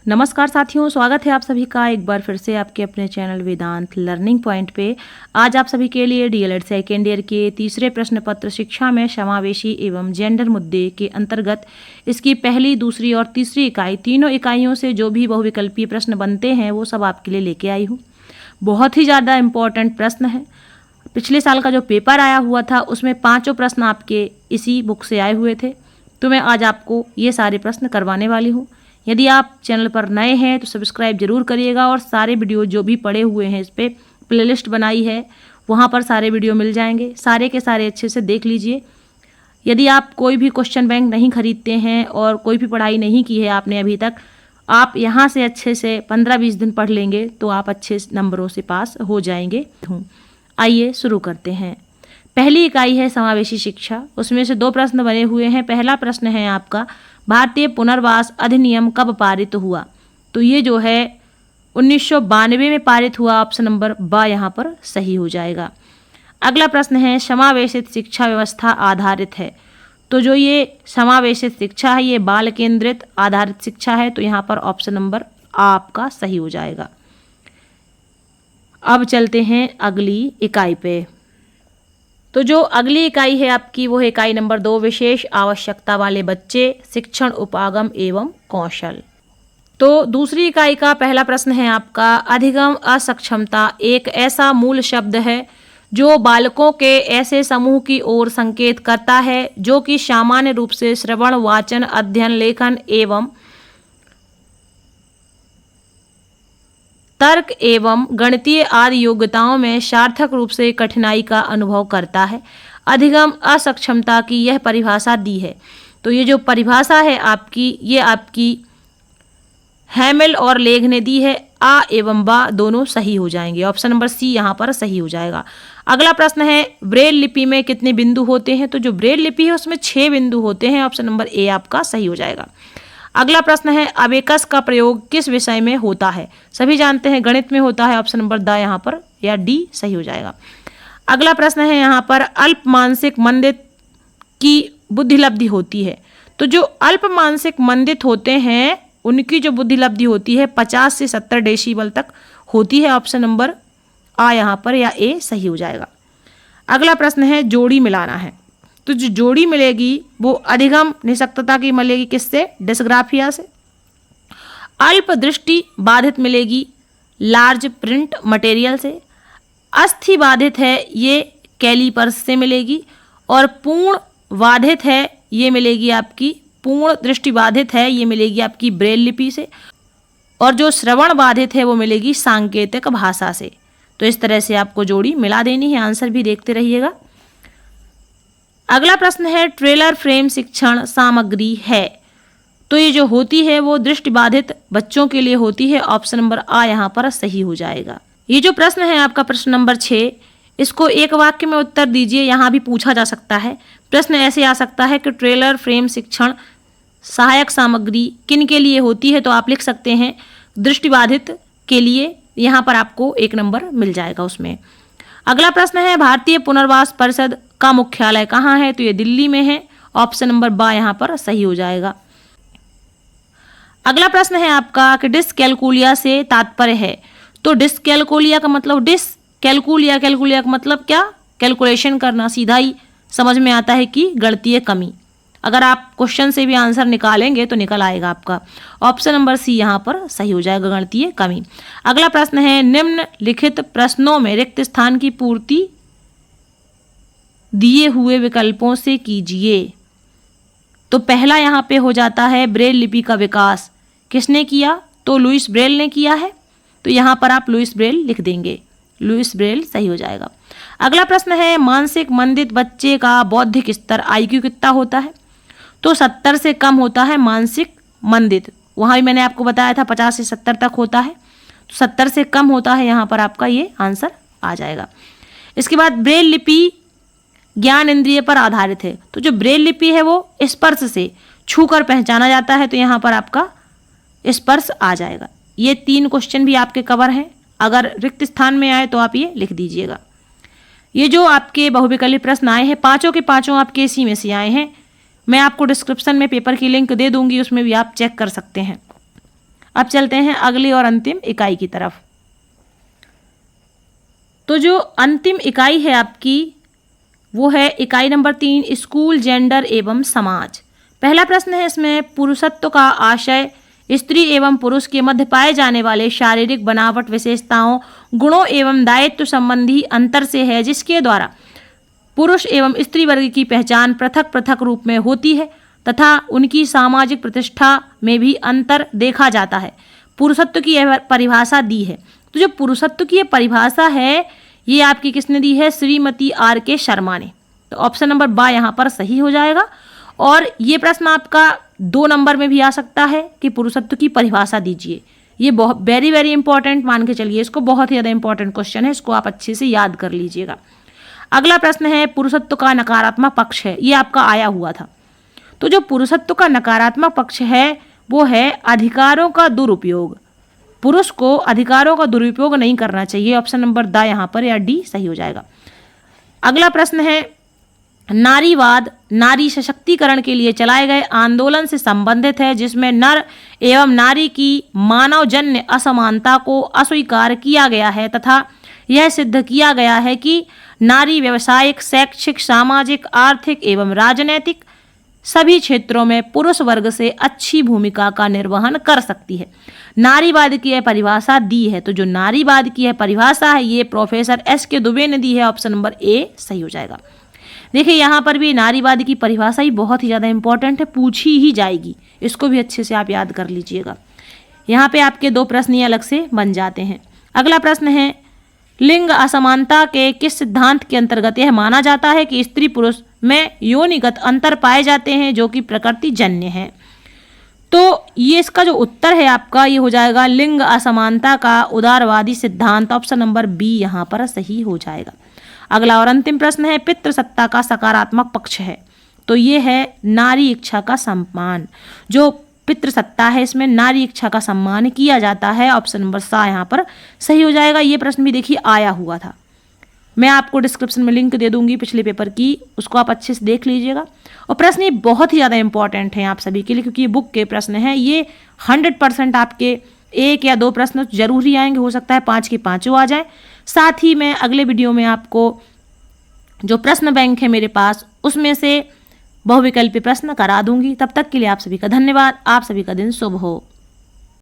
नमस्कार साथियों, स्वागत है आप सभी का एक बार फिर से आपके अपने चैनल वेदांत लर्निंग पॉइंट पे। आज आप सभी के लिए डीएलएड सेकेंड ईयर के तीसरे प्रश्न पत्र शिक्षा में समावेशी एवं जेंडर मुद्दे के अंतर्गत इसकी पहली, दूसरी और तीसरी इकाई, तीनों इकाइयों से जो भी बहुविकल्पीय प्रश्न बनते हैं वो सब आपके लिए लेके आई हूँ। बहुत ही ज़्यादा इम्पोर्टेंट प्रश्न है। पिछले साल का जो पेपर आया हुआ था उसमें 5 प्रश्न आपके इसी बुक से आए हुए थे, तो मैं आज आपको ये सारे प्रश्न करवाने वाली हूँ। यदि आप चैनल पर नए हैं तो सब्सक्राइब जरूर करिएगा और सारे वीडियो जो भी पड़े हुए हैं इस पर प्लेलिस्ट बनाई है, वहाँ पर सारे वीडियो मिल जाएंगे, सारे के सारे अच्छे से देख लीजिए। यदि आप कोई भी क्वेश्चन बैंक नहीं खरीदते हैं और कोई भी पढ़ाई नहीं की है आपने अभी तक, आप यहाँ से अच्छे से 15-20 दिन पढ़ लेंगे तो आप अच्छे नंबरों से पास हो जाएंगे। आइए शुरू करते हैं। पहली इकाई है समावेशी शिक्षा, उसमें से 2 प्रश्न बने हुए हैं। पहला प्रश्न है आपका, भारतीय पुनर्वास अधिनियम कब पारित हुआ? तो ये जो है 1992 में पारित हुआ। ऑप्शन नंबर ब यहाँ पर सही हो जाएगा। अगला प्रश्न है, समावेशित शिक्षा व्यवस्था आधारित है। तो जो ये समावेशित शिक्षा है ये बाल केंद्रित आधारित शिक्षा है, तो यहाँ पर ऑप्शन नंबर आपका सही हो जाएगा। अब चलते हैं अगली इकाई पे। तो जो अगली इकाई है आपकी वो है इकाई नंबर 2, विशेष आवश्यकता वाले बच्चे, शिक्षण उपागम एवं कौशल। तो दूसरी इकाई का पहला प्रश्न है आपका, अधिगम असक्षमता एक ऐसा मूल शब्द है जो बालकों के ऐसे समूह की ओर संकेत करता है जो कि सामान्य रूप से श्रवण, वाचन, अध्ययन, लेखन एवं तर्क एवं गणितीय आदि योग्यताओं में सार्थक रूप से कठिनाई का अनुभव करता है। अधिगम असक्षमता की यह परिभाषा दी है। तो ये जो परिभाषा है आपकी, ये आपकी हैमिल और लेग ने दी है। आ एवं बा दोनों सही हो जाएंगे। ऑप्शन नंबर सी यहाँ पर सही हो जाएगा। अगला प्रश्न है, ब्रेल लिपि में कितने बिंदु होते हैं? तो जो ब्रेल लिपि है उसमें 6 बिंदु होते हैं। ऑप्शन नंबर ए आपका सही हो जाएगा। अगला प्रश्न है, अबेकस का प्रयोग किस विषय में होता है? सभी जानते हैं गणित में होता है। ऑप्शन नंबर द यहाँ पर या डी सही हो जाएगा। अगला प्रश्न है यहाँ पर, अल्प मानसिक मंदित की बुद्धि लब्धि होती है। तो जो अल्प मानसिक मंदित होते हैं उनकी जो बुद्धि लब्धि होती है 50 से 70 डेसिबल तक होती है। ऑप्शन नंबर आ यहाँ पर या ए सही हो जाएगा। अगला प्रश्न है, जोड़ी मिलाना है। तो जो जोड़ी मिलेगी वो अधिगम निःशक्तता की मिलेगी किससे? डिस्ग्राफिया से। अल्प दृष्टि बाधित मिलेगी लार्ज प्रिंट मटेरियल से। अस्थि बाधित है ये कैलीपर्स से मिलेगी। और पूर्ण बाधित है ये मिलेगी आपकी, पूर्ण दृष्टि बाधित है ये मिलेगी आपकी ब्रेल लिपि से। और जो श्रवण बाधित है वो मिलेगी सांकेतिक भाषा से। तो इस तरह से आपको जोड़ी मिला देनी है। आंसर भी देखते रहिएगा। अगला प्रश्न है, ट्रेलर फ्रेम शिक्षण सामग्री है। तो ये जो होती है वो दृष्टिबाधित बच्चों के लिए होती है। ऑप्शन नंबर आ यहाँ पर सही हो जाएगा। ये जो प्रश्न है आपका प्रश्न नंबर 6, इसको एक वाक्य में उत्तर दीजिए। यहाँ भी पूछा जा सकता है। प्रश्न ऐसे आ सकता है कि ट्रेलर फ्रेम शिक्षण सहायक सामग्री किन के लिए होती है? तो आप लिख सकते हैं दृष्टिबाधित के लिए। यहाँ पर आपको 1 नंबर मिल जाएगा उसमें। अगला प्रश्न है, भारतीय पुनर्वास परिषद का मुख्यालय कहाँ है? तो ये दिल्ली में है। ऑप्शन नंबर बा यहाँ पर सही हो जाएगा। अगला प्रश्न है आपका कि डिसकैलकुलिया से तात्पर्य है। तो डिसकैलकुलिया का मतलब डिसकैलकुलिया, कैलकुलिया का मतलब क्या? कैलकुलेशन करना। सीधा ही समझ में आता है कि गणितीय कमी। अगर आप क्वेश्चन से भी आंसर निकालेंगे तो निकल आएगा आपका। ऑप्शन नंबर सी यहाँ पर सही हो जाएगा, गणितीय कमी। अगला प्रश्न है, निम्नलिखित प्रश्नों में रिक्त स्थान की पूर्ति दिए हुए विकल्पों से कीजिए। तो पहला यहाँ पे हो जाता है ब्रेल लिपि का विकास किसने किया? तो लुईस ब्रेल ने किया है। तो यहाँ पर आप लुईस ब्रेल लिख देंगे। लुईस ब्रेल सही हो जाएगा। अगला प्रश्न है, मानसिक मंदित बच्चे का बौद्धिक स्तर IQ कितना होता है? तो 70 से कम होता है मानसिक मंदित। वहाँ भी मैंने आपको बताया था 50 से 70 तक होता है। तो 70 से कम होता है, यहाँ पर आपका ये आंसर आ जाएगा। इसके बाद ब्रेल लिपि ज्ञान इंद्रिय पर आधारित है। तो जो ब्रेल लिपि है वो स्पर्श से छूकर पहचाना जाता है। तो यहाँ पर आपका स्पर्श आ जाएगा। ये 3 क्वेश्चन भी आपके कवर हैं। अगर रिक्त स्थान में आए तो आप ये लिख दीजिएगा। ये जो आपके बहुविकल्पीय प्रश्न आए हैं 5 के 5 आपके इसी में से आए हैं। मैं आपको डिस्क्रिप्शन में पेपर की लिंक दे दूंगी, उसमें भी आप चेक कर सकते हैं। अब चलते हैं अगली और अंतिम इकाई की तरफ। तो जो अंतिम इकाई है आपकी वो है इकाई नंबर 3, स्कूल, जेंडर एवं समाज। पहला प्रश्न है इसमें, पुरुषत्व का आशय स्त्री एवं पुरुष के मध्य पाए जाने वाले शारीरिक बनावट, विशेषताओं, गुणों एवं दायित्व संबंधी अंतर से है, जिसके द्वारा पुरुष एवं स्त्री वर्ग की पहचान पृथक पृथक रूप में होती है तथा उनकी सामाजिक प्रतिष्ठा में भी अंतर देखा जाता है। पुरुषत्व की यह परिभाषा दी है। तो जो पुरुषत्व की यह परिभाषा है ये आपकी किसने दी है? श्रीमती R.K. शर्मा ने। तो ऑप्शन नंबर बा यहाँ पर सही हो जाएगा। और ये प्रश्न आपका 2 नंबर में भी आ सकता है कि पुरुषत्व की परिभाषा दीजिए। ये बहुत वेरी इंपॉर्टेंट मान के चलिए, इसको बहुत ही ज़्यादा इंपॉर्टेंट क्वेश्चन है, इसको आप अच्छे से याद कर लीजिएगा। अगला प्रश्न है, पुरुषत्व का नकारात्मक पक्ष है, ये आपका आया हुआ था। तो जो पुरुषत्व का नकारात्मक पक्ष है वो है अधिकारों का दुरुपयोग। पुरुष को अधिकारों का दुरुपयोग नहीं करना चाहिए। ऑप्शन नंबर द यहाँ पर या डी सही हो जाएगा। अगला प्रश्न है, नारीवाद नारी सशक्तिकरण के लिए चलाए गए आंदोलन से संबंधित है, जिसमें नर एवं नारी की मानवजन्य असमानता को अस्वीकार किया गया है तथा यह सिद्ध किया गया है कि नारी व्यावसायिक, शैक्षिक, सामाजिक, आर्थिक एवं राजनैतिक सभी क्षेत्रों में पुरुष वर्ग से अच्छी भूमिका का निर्वहन कर सकती है। नारीवाद की यह परिभाषा दी है। तो जो नारीवाद की यह परिभाषा है ये प्रोफेसर S.K. दुबे ने दी है। ऑप्शन नंबर ए सही हो जाएगा। देखिए यहाँ पर भी नारीवाद की परिभाषा ही बहुत ही ज़्यादा इंपॉर्टेंट है, पूछी ही जाएगी, इसको भी अच्छे से आप याद कर लीजिएगा। यहाँ पे आपके 2 प्रश्न ये अलग से बन जाते हैं। अगला प्रश्न है, लिंग असमानता के किस सिद्धांत के अंतर्गत यह माना जाता है कि स्त्री पुरुष में योनिगत अंतर पाए जाते हैं जो कि प्रकृति जन्य है? तो ये इसका जो उत्तर है आपका ये हो जाएगा लिंग असमानता का उदारवादी सिद्धांत। ऑप्शन नंबर बी यहाँ पर सही हो जाएगा। अगला और अंतिम प्रश्न है, पितृसत्ता का सकारात्मक पक्ष है। तो ये है नारी इच्छा का सम्मान। जो पितृसत्ता है इसमें नारी इच्छा का सम्मान किया जाता है। ऑप्शन नंबर सा यहाँ पर सही हो जाएगा। ये प्रश्न भी देखिए आया हुआ था, मैं आपको डिस्क्रिप्शन में लिंक दे दूंगी पिछले पेपर की, उसको आप अच्छे से देख लीजिएगा। और प्रश्न ये बहुत ही ज़्यादा इंपॉर्टेंट है आप सभी के लिए, क्योंकि ये बुक के प्रश्न हैं। ये 100% आपके 1 या 2 प्रश्न जरूर ही आएंगे, हो सकता है 5 के 5 आ जाए। साथ ही मैं अगले वीडियो में आपको जो प्रश्न बैंक है मेरे पास उसमें से बहुविकल्पी प्रश्न करा दूंगी। तब तक के लिए आप सभी का धन्यवाद। आप सभी का दिन शुभ हो।